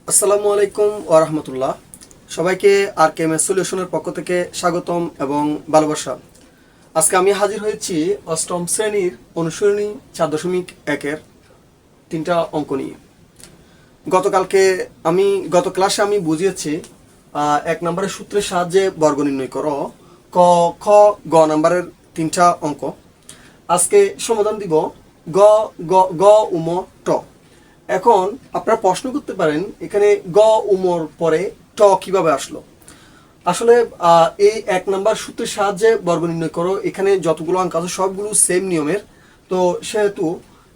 আসসালামু আলাইকুম ওয়া রাহমাতুল্লাহ। সবাইকে আর কে এম এস সলিউশনের পক্ষ থেকে স্বাগতম এবং ভালোবাসা। আজকে আমি হাজির হয়েছি অষ্টম শ্রেণীর অনুসরণী 4.1-এর তিনটা অঙ্ক নিয়ে। গত ক্লাসে আমি বুঝিয়েছি 1 নম্বরের সূত্রের সাহায্যে বর্গ নির্ণয় করো, ক, খ, গ নম্বরের তিনটা অঙ্ক। আজকে সমাধান দিব গ, গ, গ, উম, ট। এখন আপনারা প্রশ্ন করতে পারেন এখানে গ উমর পরে ট কিভাবে আসলো। আসলে এই 1 নাম্বার সূত্রের সাহায্যে বর্গ নির্ণয় করো, এখানে যতগুলো অঙ্ক আছে সবগুলো সেম নিয়মের। তো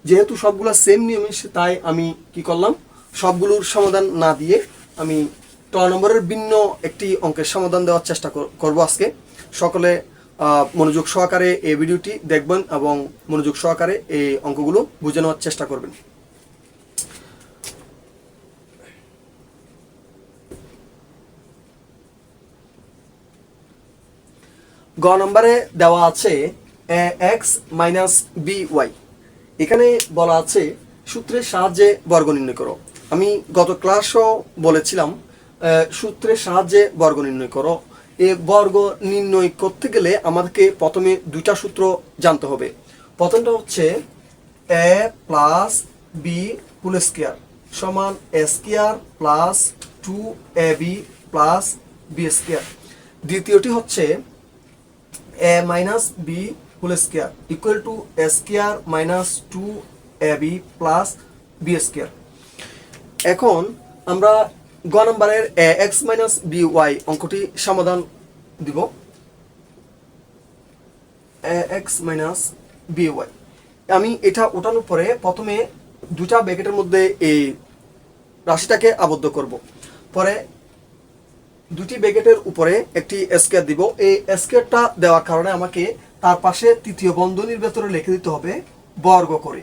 যেহেতু সবগুলো সেম নিয়মের, তাই আমি কি করলাম, সবগুলোর সমাধান না দিয়ে আমি ট নম্বরের ভিন্ন একটি অঙ্কের সমাধান দেওয়ার চেষ্টা করব আজকে। সকলে মনোযোগ সহকারে এই ভিডিওটি দেখবেন এবং মনোযোগ সহকারে এই অঙ্কগুলো বুঝে নেওয়ার চেষ্টা করবেন। গ নম্বরে দেওয়া আছে এক্স মাইনাস বি ওয়াই। এখানে বলা আছে সূত্রের সাহায্যে বর্গ নির্ণয় করো। আমি গত ক্লাসও বলেছিলাম সূত্রের সাহায্যে বর্গ নির্ণয় করো। এ বর্গ নির্ণয় করতে গেলে আমাদেরকে প্রথমে দুইটা সূত্র জানতে হবে। প্রথমটা হচ্ছে A plus B whole square সমান A square plus 2ab plus B square. দ্বিতীয়টি হচ্ছে a minus b whole square equal to a square minus 2ab plus b square। এখন আমরা গ নম্বরের ax minus by অঙ্কটি সমাধান দিব। ax minus by আমি এটা ওঠানোর পরে প্রথমে দুটা ব্র্যাকেটের মধ্যে এই রাশিটাকে আবদ্ধ করব। পরে দুটি ব্র্যাকেটের উপরে একটি স্কয়ার দিব। এই স্কয়ারটা দেওয়ার কারণে আমাকে তার পাশে তৃতীয় বন্ধনীর ভেতরে লিখে দিতে হবে বর্গ করে।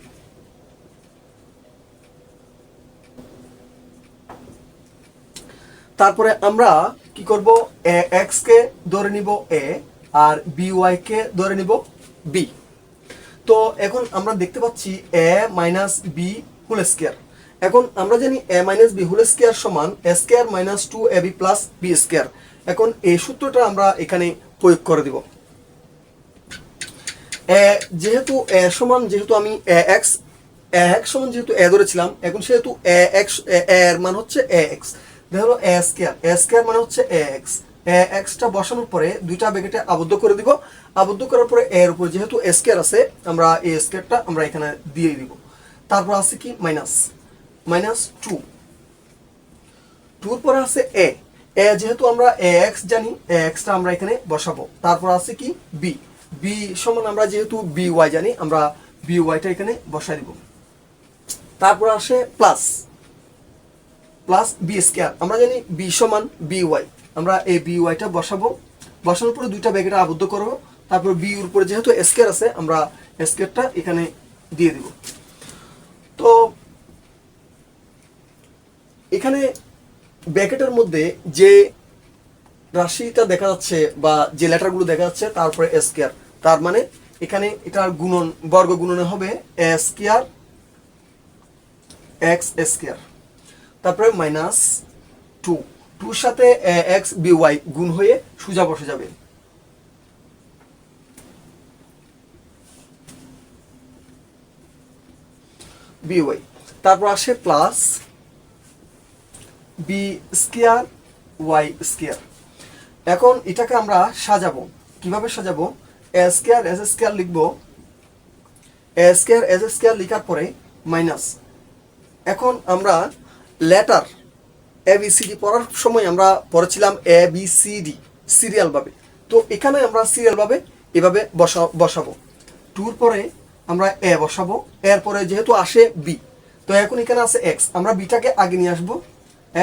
তারপরে আমরা কি করব, এ এক্স কে ধরে নিব এ আর বি ওয়াই কে ধরে নিব বি। তো এখন আমরা দেখতে পাচ্ছি A minus B whole square. এখন আমরা জানি A minus B whole square সমান A square minus 2ab plus B square. এখন এই সূত্রটা আমরা এখানে প্রয়োগ করে দিব। যেহেতু আমি এক্স সমান যেহেতু এ ধরেছিলাম, এখন সেহেতু এর মান হচ্ছে এক্স। দেখো এ স্কয়ার মানে হচ্ছে এক্সটা বসানোর পরে দুইটা ব্র্যাকেটে আবদ্ধ করে দিব। আবদ্ধ করার পরে এর উপর যেহেতু স্কয়ার আছে, আমরা এই স্কয়ারটা আমরা এখানে দিয়ে দিব। তারপর আছে কি মাইনাস 2 পরে আছে এ যেহেতু আমরা এক্স জানি, এক্সটা আমরা এখানে বসাবো। তারপর আছে কি বি সমান আমরা যেহেতু বি ওয়াই জানি, আমরা বি ওয়াইটা এখানে বসাই দিব। তারপর আসে প্লাস বি স্কয়ার, আমরা জানি বি সমান বি ওয়াই, আমরা এই বি ওয়াইটা বসাবো। বসানোর পরে দুইটা ব্র্যাকেটে আবদ্ধ করব। তারপর বি এর উপরে যেহেতু স্কয়ার আছে, আমরা স্কয়ারটা এখানে দিয়ে দিব। তো এখানে ব্র্যাকেটের মধ্যে যে রাশিটা দেখা যাচ্ছে বা যে লেটারগুলো দেখা যাচ্ছে তারপরে স্কয়ার, তার মানে এখানে এটার গুণন বর্গ গুণনে হবে এ স্কয়ার এক্স স্কয়ার। তারপরে মাইনাস 2 সাথে এক্স বি ওয়াই গুণ হয়ে সোজা বসে যাবে। বি ওয়াই তারপর আসে plus B square Y square. এখন এটাকে আমরা সাজাবো। কিভাবে সাজাবো, এ স্কয়ার লিখবো। এ স্কয়ার লেখার পরে মাইনাস। এখন আমরা লেটার ABCD পড়ার সময় আমরা পড়েছিলাম ABCD সিরিয়াল ভাবে। তো এখানে আমরা সিরিয়াল ভাবে এভাবে বসাবো। 2 পরে আমরা এ বসাবো, এরপরে যেহেতু আসে বি, তো এখন এখানে আছে এক্স, আমরা বিটাকে আগে নিয়ে আসবো,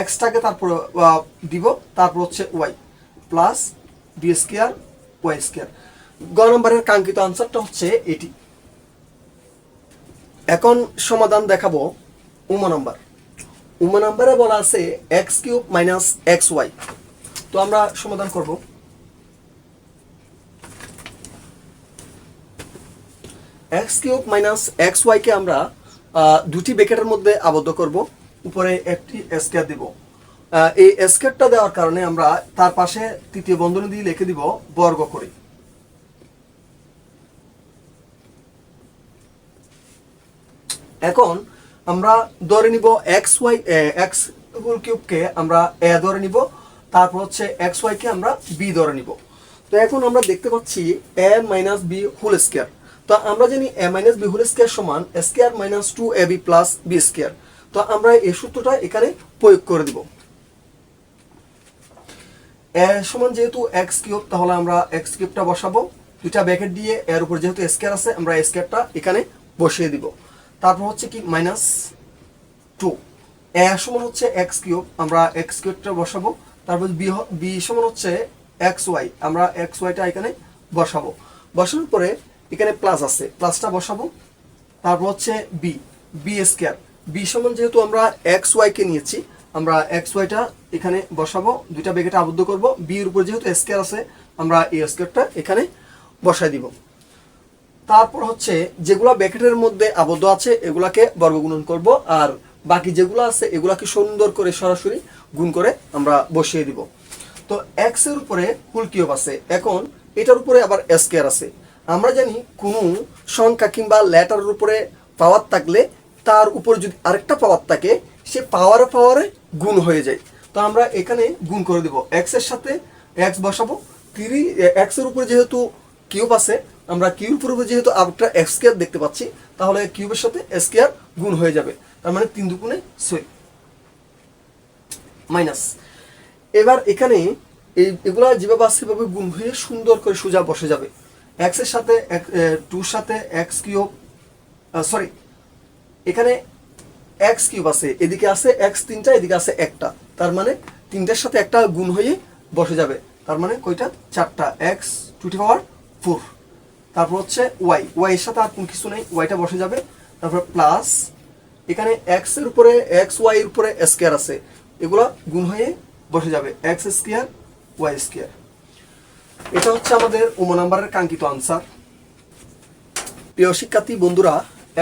এক্সটাকে তারপর দিব। তারপর হচ্ছে Y plus B square Y square. গ নম্বরের কাঙ্ক্ষিত আনসারটা হচ্ছে এটি। এখন সমাধান দেখাবো উমা নাম্বারে বলা আছে X cube minus X Y. তো আমরা সমাধান করব। এক্স কিউব মাইনাস এক্স ওয়াইকে আমরা দুটি ব্র্যাকেটের মধ্যে আবদ্ধ করব। উপরে একটি স্কয়ার দিব। এই স্কয়ারটা দেওয়ার কারণে আমরা তার পাশে তৃতীয় বন্ধনী দিয়ে লিখে দিব বর্গ করে। এখন আমরা ধরে নিব এক্স ওয়াই এক্স হোল কিউবকে আমরা এ ধরে নিব, তারপর হচ্ছে এক্স ওয়াইকে আমরা বি ধরে নিব। তো এখন আমরা দেখতে পাচ্ছি A minus B whole square. তো আমরা জানি A minus B whole square সমান square minus 2ab plus B square. তো আমরা এই সূত্রটা এখানে প্রয়োগ করে দিব। এ সমান যেহেতু এক্স কিউব, তাহলে আমরা এক্স কিউবটা বসাবো, দুইটা ব্র্যাকেট দিয়ে এর উপর যেহেতু স্কয়ার আছে আমরা স্কয়ারটা এখানে বসিয়ে দিব। তারপর হচ্ছে কি মাইনাস 2, এ সমান হচ্ছে এক্স কিউব, আমরা এক্স কিউবটা বসাবো। তারপর বি সমান হচ্ছে এক্স ওয়াই, আমরা এক্স ওয়াইটা এখানে বসাবো। বসানোর পরে এখানে প্লাস আছে, প্লাসটা বসাবো। তারপর হচ্ছে বি বি স্কয়ার, বি সমান যেহেতু আমরা এক্স ওয়াইকে নিয়েছি, আমরা এক্স ওয়াইটা এখানে বসাবো, দুইটা ব্র্যাকেটে আবদ্ধ করব। বি এর উপর যেহেতু স্কয়ার আছে আমরা এই স্কয়ারটা এখানে বসাই দিব। তারপর হচ্ছে যেগুলা ব্র্যাকেটের মধ্যে আবদ্ধ আছে এগুলাকে বর্গগুণন করব, আর বাকি যেগুলো আছে এগুলাকে সুন্দর করে সরাসরি গুণ করে আমরা বসিয়ে দিব। তো এক্স এর উপরে হোল কিউব আছে, এখন এটার উপরে আবার স্কয়ার আছে। আমরা জানি কোনো সংখ্যা কিংবা লেটারের উপরে পাওয়ার থাকলে তার উপর যদি আরেকটা পাওয়ার থাকে সে পাওয়ারে গুণ হয়ে যায়। তো আমরা এখানে গুণ করে দিব, এক্স এর সাথে এক্স বসাবো। এক্স এর উপরে যেহেতু কিউব আছে, আমরা কিউবের উপরে যেহেতু আরেকটা এক্স স্কয়ার দেখতে পাচ্ছি, তাহলে কিউবের সাথে স্কয়ার গুণ হয়ে যাবে, তার মানে 3 দুগুণে 6 মাইনাস। এবার এখানে এগুলা যেভাবে আছে সেভাবে গুণ হয়ে সুন্দর করে সোজা বসে যাবে। এক্স এর সাথে 2 সাথে এক্স কিউব, সরি এখানে এক্স কিউব আছে, এদিকে আছে এক্স 3টা, এদিকে আছে একটা, তার মানে 3টার সাথে একটা গুণ হয়ে বসে যাবে, তার মানে কয়টা 4টা, এক্স টু দি পাওয়ার 4। তারপর হচ্ছে ওয়াই, ওয়াই এর সাথে আর কোনো কিছু নেই, ওয়াইটা বসে যাবে। তারপর প্লাস এখানে এক্স এর উপরে এক্স ওয়াই এর উপরে স্কয়ার আছে, এগুলা গুণ হয়ে বসে যাবে, এক্স স্কয়ার ওয়াই স্কয়ার। এটা হচ্ছে আমাদের নাম্বারের কাঙ্ক্ষিত আনসার। প্রিয় শিক্ষার্থী বন্ধুরা,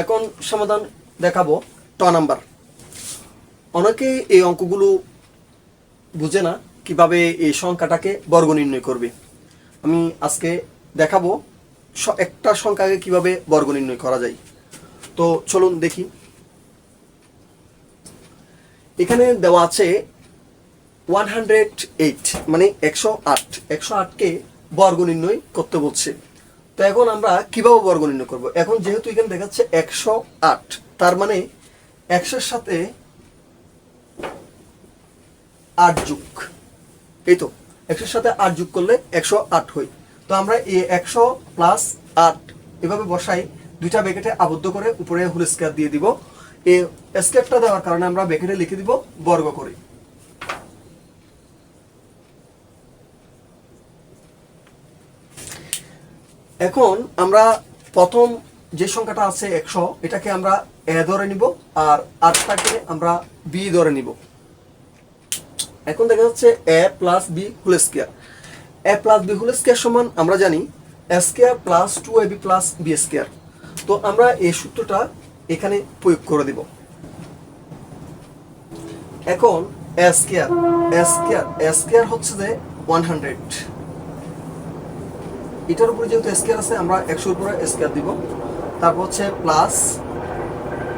এখন সমাধান দেখাবো নাম্বার। অনেকে এই অঙ্কগুলো বুঝে না কিভাবে এই সংখ্যাটাকে বর্গ নির্ণয় করবে। আমি আজকে দেখাবো একটা সংখ্যাকে কিভাবে বর্গ নির্ণয় করা যায়। তো চলুন দেখি। এখানে দেওয়া আছে 108, মানে 108, 108কে বর্গ নির্ণয় করতে বলছে। তো এখন আমরা কিভাবে বর্গ নির্ণয় করব? এখন যেহেতু এখানে দেখাচ্ছে 108, তার মানে 100 এর সাথে 8 যোগ, এই তো 100 এর সাথে 8 যোগ করলে 108 হয়। তো আমরা এই 100 প্লাস 8 এভাবে বসাই, দুইটা ব্র্যাকেটে আবদ্ধ করে উপরে হোল স্কয়ার দিয়ে দিব। এই স্কয়ারটা দেওয়ার কারণে আমরা ব্র্যাকেটে লিখে দিব বর্গ করে। এখন আমরা প্রথম যে সংখ্যাটা আছে 100, এটাকে আমরা এ ধরে নিব, আর 8টাকে আমরা বি ধরে নিব। এখন দেখা যাচ্ছে A plus B whole square, A plus B whole square সমান আমরা জানি A square plus 2ab plus B square. তো আমরা এই সূত্রটা এখানে প্রয়োগ করে দিব। এখন এ স্কয়ার হচ্ছে যে 100, এটার উপরে যেহেতু স্কয়ার আছে আমরা 100 এর উপরে স্কয়ার দিব। তারপর হচ্ছে প্লাস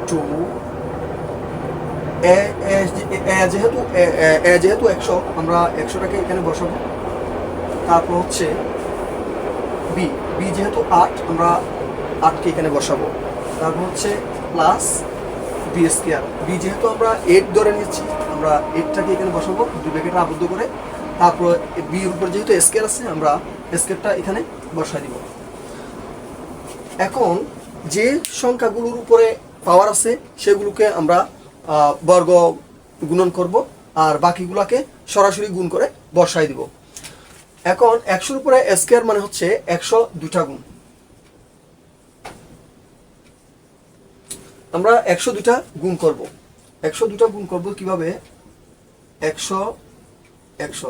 2 যেহেতু 100, আমরা 100টাকে এখানে বসাবো। তারপর হচ্ছে বি যেহেতু 8, আমরা 8কে এখানে বসাবো। তারপর হচ্ছে প্লাস বি স্কয়ার, বি যেহেতু আমরা 8 ধরে নিচ্ছি, আমরা 8টাকে এখানে বসাবো দুই ব্র্যাকেটে আবদ্ধ করে। তারপর বি এর উপর যেহেতু স্কয়ার আছে আমরা স্কয়ারটা এখানে বসাই দিব। এখন যে সংখ্যাগুলোর উপরে পাওয়ার আছে সেগুলোকে আমরা বর্গ গুণন করব, আর বাকিগুলোকে সরাসরি গুণ করে বসাই দিব। এখন 100 এর উপরে স্কয়ার মানে হচ্ছে 102টা গুণ। আমরা 102টা গুণ করব। 102টা গুণ করব কিভাবে? 100 100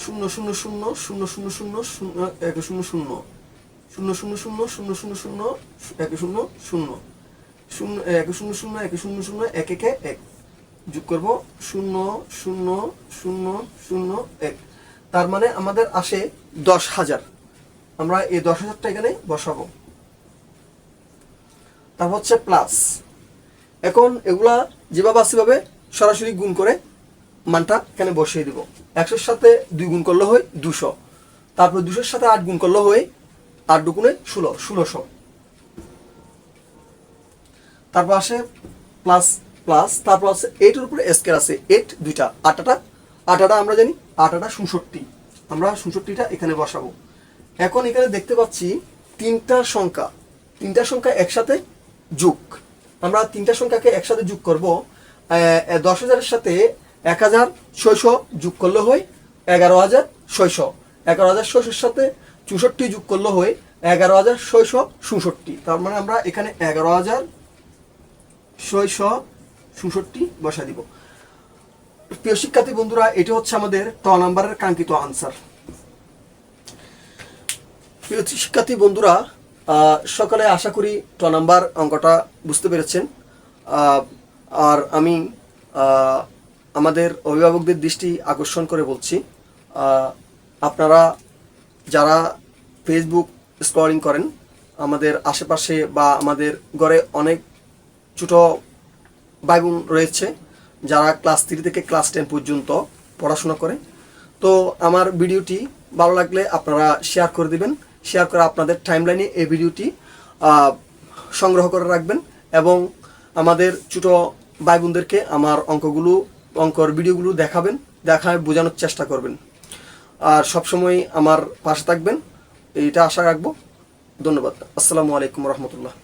0 0 0 0 0 0 0 0 1 0 0 0 0 0 0 0 1 0 0 1 0 0 1 0 0 1 0 0 1 1 1 1, যোগ করব 0 0 0 0 1, তার মানে আমাদের আসে 10,000। আমরা এই 10,000টা এখানে বসাবো। তারপর হচ্ছে প্লাস। এখন এগুলা যেভাবে আছে সেভাবে সরাসরি গুণ করে মানটা এখানে বসিয়ে দিব। 100-এর সাথে 2 গুণ করলে হয় 200, তারপর 200-এর সাথে 8 গুণ করলে হয় 8 দুগুণে 16, 1600। তারপর আসে প্লাস প্লাস, তারপর আছে 8-এর উপরে স্কয়ার আছে 8 দুইটা, 8টা আমরা জানি 8টা 67, আমরা 67টা এখানে বসাবো। এখন এখানে দেখতে পাচ্ছি তিনটা সংখ্যা একসাথে যোগ। আমরা তিনটা সংখ্যাকে একসাথে যোগ করব। 10,000-এর সাথে 1,600 যোগ করলে হয় 11,600, 11,600-এর সাথে 64 যোগ করলে হয় 11,667। তার মানে আমরা এখানে 11,667 বসা দিব। প্রিয় শিক্ষার্থী বন্ধুরা, এটা হচ্ছে আমাদের ট নাম্বারের কাঙ্ক্ষিত আনসার। প্রিয় শিক্ষার্থী বন্ধুরা, সকালে আশা করি ট নাম্বার অঙ্কটা বুঝতে পেরেছেন। আর আমি আমাদের অভিভাবকদের দৃষ্টি আকর্ষণ করে বলছি, আপনারা যারা ফেসবুক স্ক্রলিং করেন, আমাদের আশেপাশে বা আমাদের ঘরে অনেক ছোটো ভাই বোন রয়েছে যারা ক্লাস 3 থেকে ক্লাস 10 পর্যন্ত পড়াশোনা করে। তো আমার ভিডিওটি ভালো লাগলে আপনারা শেয়ার করে দিবেন, শেয়ার করে আপনাদের টাইমলাইনে এই ভিডিওটি সংগ্রহ করে রাখবেন এবং আমাদের ছোটো ভাই বোনদেরকে আমার অঙ্কর ভিডিওগুলো দেখায় বোঝানোর চেষ্টা করবেন। আর সবসময় আমার পাশে থাকবেন, এইটা আশা রাখবো। ধন্যবাদ। আসসালামু আলাইকুম রহমতুল্লাহ।